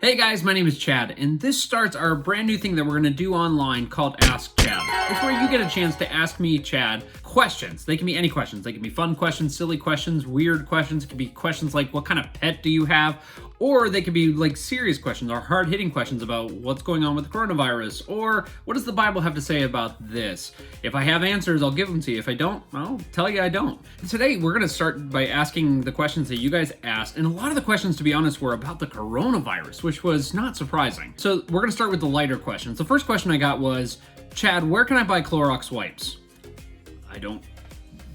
Hey guys, my name is Chad, and this starts our brand new thing that we're going to do online called Ask Chad. It's where you get a chance to ask me, Chad, questions. They can be any questions. They can be fun questions, silly questions, weird questions. It could be questions like, what kind of pet do you have? Or they could be like serious questions or hard-hitting questions about what's going on with the coronavirus, or what does the Bible have to say about this? If I have answers, I'll give them to you. If I don't, I'll tell you I don't. And today, we're going to start by asking the questions that you guys asked, and a lot of the questions, to be honest, were about the coronavirus, which was not surprising. So we're going to start with the lighter questions. The first question I got was, Chad, where can I buy Clorox wipes? I don't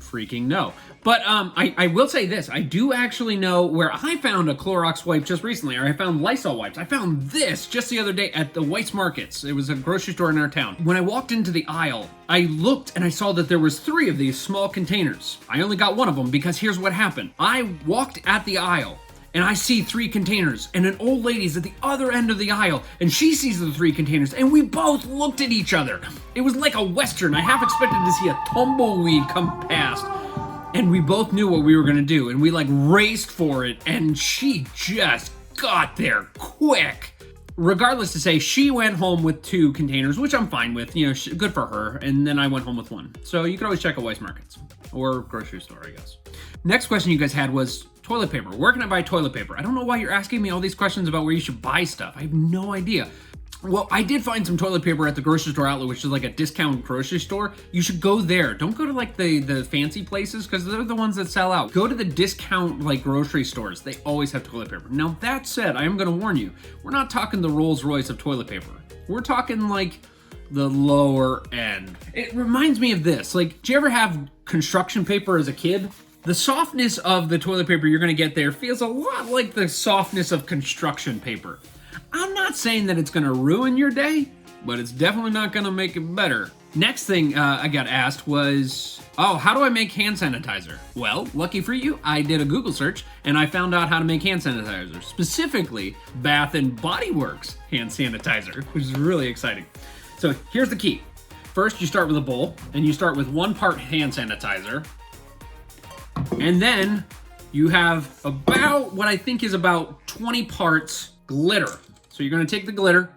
freaking know. But I will say this, I do actually know where I found a Clorox wipe just recently, or I found Lysol wipes. I found this just the other day at the Weis Markets. It was a grocery store in our town. When I walked into the aisle, I looked and I saw that there was 3 of these small containers. I only got one of them because here's what happened. I walked at the aisle and I see 3 containers, and an old lady's at the other end of the aisle, and she sees the 3 containers, and we both looked at each other. It was like a Western. I half expected to see a tumbleweed come past. And we both knew what we were gonna do, and we like raced for it, and she just got there quick. Regardless to say, she went home with 2 containers, which I'm fine with, you know, good for her, and then I went home with 1. So you can always check out Weis Markets, or grocery store, I guess. Next question you guys had was toilet paper. Where can I buy toilet paper? I don't know why you're asking me all these questions about where you should buy stuff. I have no idea. Well, I did find some toilet paper at the grocery store outlet, which is like a discount grocery store. You should go there. Don't go to like the fancy places, because they're the ones that sell out. Go to the discount like grocery stores. They always have toilet paper. Now that said, I am going to warn you, we're not talking the Rolls Royce of toilet paper. We're talking like the lower end. It reminds me of this. Like, do you ever have construction paper as a kid? The softness of the toilet paper you're going to get there feels a lot like the softness of construction paper. I'm not saying that it's gonna ruin your day, but it's definitely not gonna make it better. Next thing I got asked was, how do I make hand sanitizer? Well, lucky for you, I did a Google search and I found out how to make hand sanitizer, specifically Bath and Body Works hand sanitizer, which is really exciting. So here's the key. First, you start with a bowl and you start with 1 part hand sanitizer, and then you have about what I think is about 20 parts glitter. So you're going to take the glitter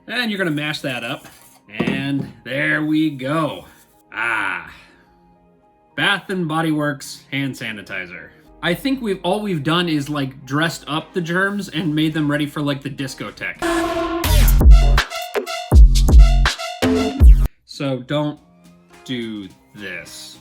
and you're going to mash that up, and there we go. Bath and Body Works hand sanitizer. I think all we've done is like dressed up the germs and made them ready for like the discotheque. So don't do this.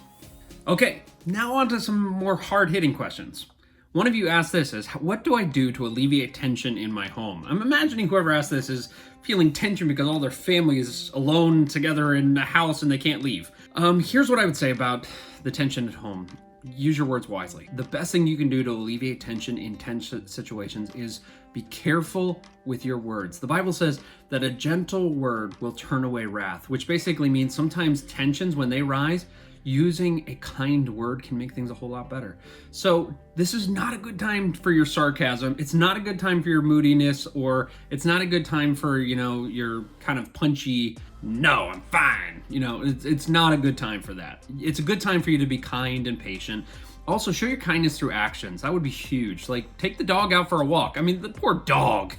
Okay, now on to some more hard-hitting questions. One of you asked this as, what do I do to alleviate tension in my home? I'm imagining whoever asked this is feeling tension because all their family is alone together in a house and they can't leave. Here's what I would say about the tension at home. Use your words wisely. The best thing you can do to alleviate tension in tense situations is be careful with your words. The Bible says that a gentle word will turn away wrath, which basically means sometimes tensions, when they rise, using a kind word can make things a whole lot better. So this is not a good time for your sarcasm. It's not a good time for your moodiness, or it's not a good time for, you know, your kind of punchy, no, I'm fine. You know, it's not a good time for that. It's a good time for you to be kind and patient. Also, show your kindness through actions. That would be huge. Like, take the dog out for a walk. I mean, the poor dog.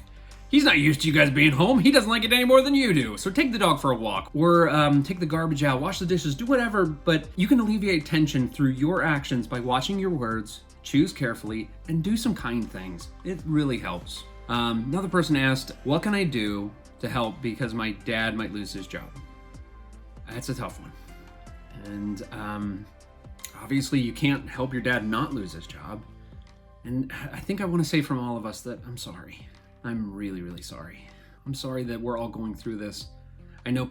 He's not used to you guys being home. He doesn't like it any more than you do. So take the dog for a walk, or take the garbage out, wash the dishes, do whatever. But you can alleviate tension through your actions by watching your words, choose carefully, and do some kind things. It really helps. Another person asked, what can I do to help because my dad might lose his job? That's a tough one. And obviously you can't help your dad not lose his job. And I think I want to say from all of us that I'm sorry. I'm really, really sorry. I'm sorry that we're all going through this. I know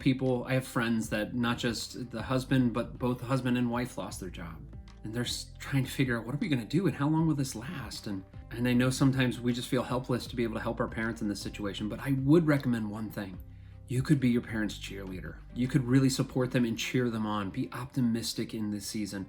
I have friends that not just the husband, but both the husband and wife lost their job. And they're trying to figure out, what are we gonna do and how long will this last? And I know sometimes we just feel helpless to be able to help our parents in this situation, but I would recommend one thing. You could be your parents' cheerleader. You could really support them and cheer them on. Be optimistic in this season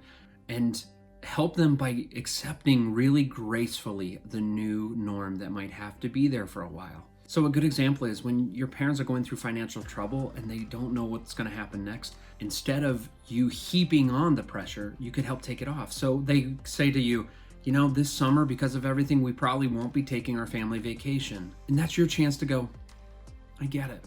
and help them by accepting really gracefully the new norm that might have to be there for a while. So a good example is when your parents are going through financial trouble and they don't know what's going to happen next, instead of you heaping on the pressure, you could help take it off. So they say to you, this summer, because of everything, we probably won't be taking our family vacation. And that's your chance to go, I get it.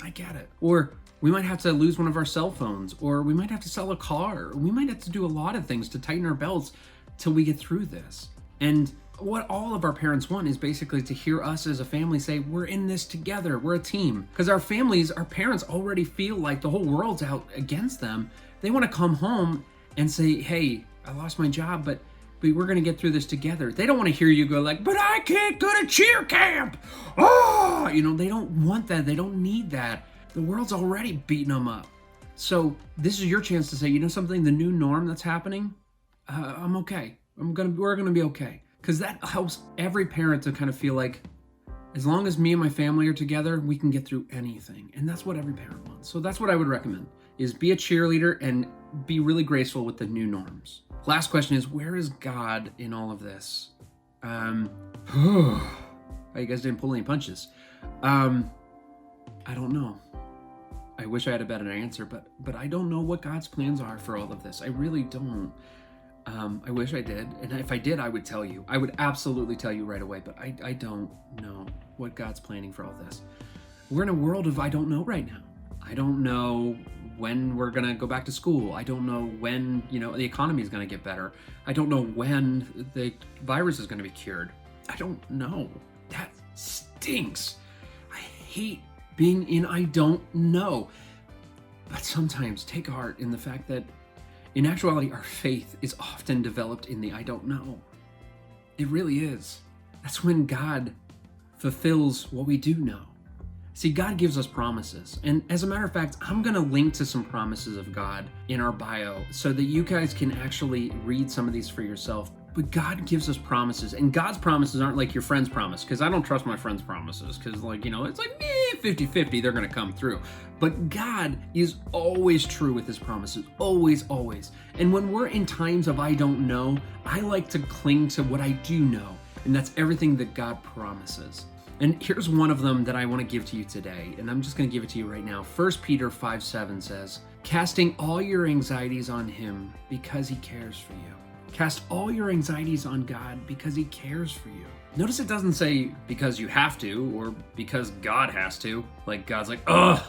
I get it. Or we might have to lose one of our cell phones, or we might have to sell a car. Or we might have to do a lot of things to tighten our belts till we get through this. And what all of our parents want is basically to hear us as a family say, we're in this together, we're a team. Because our parents already feel like the whole world's out against them. They want to come home and say, hey, I lost my job, but we're going to get through this together. They don't want to hear you go like, but I can't go to cheer camp. Oh, they don't want that. They don't need that. The world's already beating them up. So this is your chance to say, something, the new norm that's happening, I'm okay. We're going to be okay. Because that helps every parent to kind of feel like, as long as me and my family are together, we can get through anything. And that's what every parent wants. So that's what I would recommend, is be a cheerleader and be really graceful with the new norms. Last question is, where is God in all of this? You guys didn't pull any punches. I don't know. I wish I had a better answer, but I don't know what God's plans are for all of this. I really don't. I wish I did. And if I did, I would tell you. I would absolutely tell you right away, but I don't know what God's planning for all this. We're in a world of I don't know right now. I don't know when we're going to go back to school. I don't know when, the economy is going to get better. I don't know when the virus is going to be cured. I don't know. That stinks. I hate being in I don't know. But sometimes take heart in the fact that in actuality, our faith is often developed in the I don't know. It really is. That's when God fulfills what we do know. See, God gives us promises. And as a matter of fact, I'm going to link to some promises of God in our bio so that you guys can actually read some of these for yourself. But God gives us promises. And God's promises aren't like your friend's promise, because I don't trust my friend's promises, because it's like 50-50, they're going to come through. But God is always true with his promises. Always, always. And when we're in times of I don't know, I like to cling to what I do know. And that's everything that God promises. And here's one of them that I want to give to you today, and I'm just going to give it to you right now. 1 Peter 5:7 says, casting all your anxieties on him because he cares for you. Cast all your anxieties on God because he cares for you. Notice it doesn't say because you have to or because God has to. Like God's like, ugh,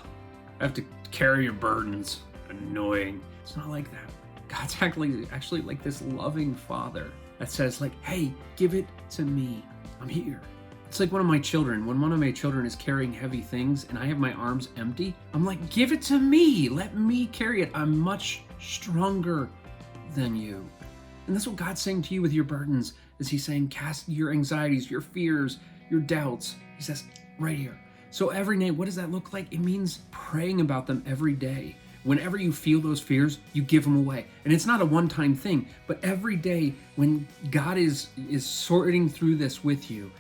I have to carry your burdens. Annoying. It's not like that. God's actually like this loving father that says like, hey, give it to me. I'm here. It's like one of my children. When one of my children is carrying heavy things and I have my arms empty, I'm like, give it to me. Let me carry it. I'm much stronger than you. And that's what God's saying to you with your burdens, is he's saying, cast your anxieties, your fears, your doubts. He says, right here. So every night, what does that look like? It means praying about them every day. Whenever you feel those fears, you give them away. And it's not a one-time thing, but every day when God is sorting through this with you,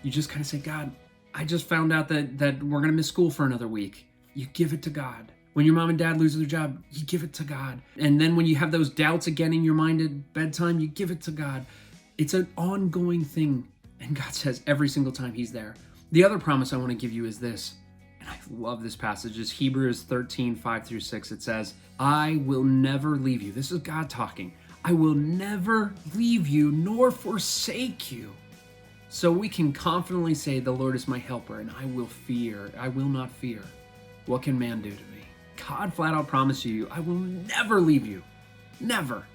you just kind of say, God, I just found out that we're going to miss school for another week. You give it to God. When your mom and dad lose their job, you give it to God. And then when you have those doubts again in your mind at bedtime, you give it to God. It's an ongoing thing. And God says every single time he's there. The other promise I want to give you is this, and I love this passage, is Hebrews 13:5-6. It says, I will never leave you. This is God talking. I will never leave you nor forsake you. So we can confidently say, the Lord is my helper, and I will not fear. What can man do to me? God flat out promised you, I will never leave you. Never.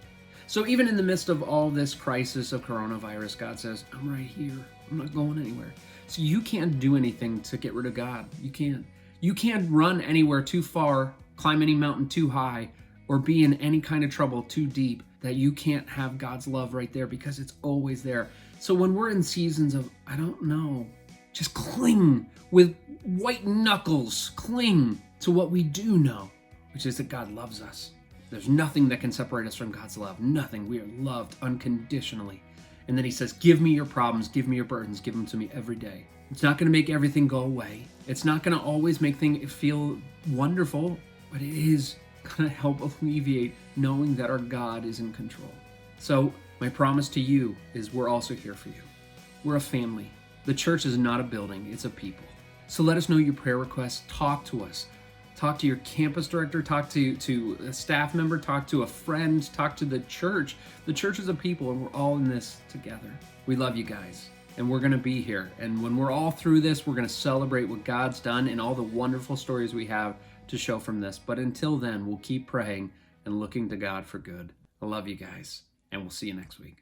So even in the midst of all this crisis of coronavirus, God says, I'm right here. I'm not going anywhere. So you can't do anything to get rid of God. You can't. You can't run anywhere too far, climb any mountain too high, or be in any kind of trouble too deep that you can't have God's love right there, because it's always there. So when we're in seasons of, I don't know, just cling with white knuckles, cling to what we do know, which is that God loves us. There's nothing that can separate us from God's love. Nothing. We are loved unconditionally. And then he says, give me your problems, give me your burdens, give them to me every day. It's not going to make everything go away. It's not going to always make things feel wonderful, but it is going to help alleviate knowing that our God is in control. So my promise to you is we're also here for you. We're a family. The church is not a building, it's a people. So let us know your prayer requests. Talk to us. Talk to your campus director, talk to a staff member, talk to a friend, talk to the church. The church is a people, and we're all in this together. We love you guys, and we're going to be here. And when we're all through this, we're going to celebrate what God's done and all the wonderful stories we have to show from this. But until then, we'll keep praying and looking to God for good. I love you guys, and we'll see you next week.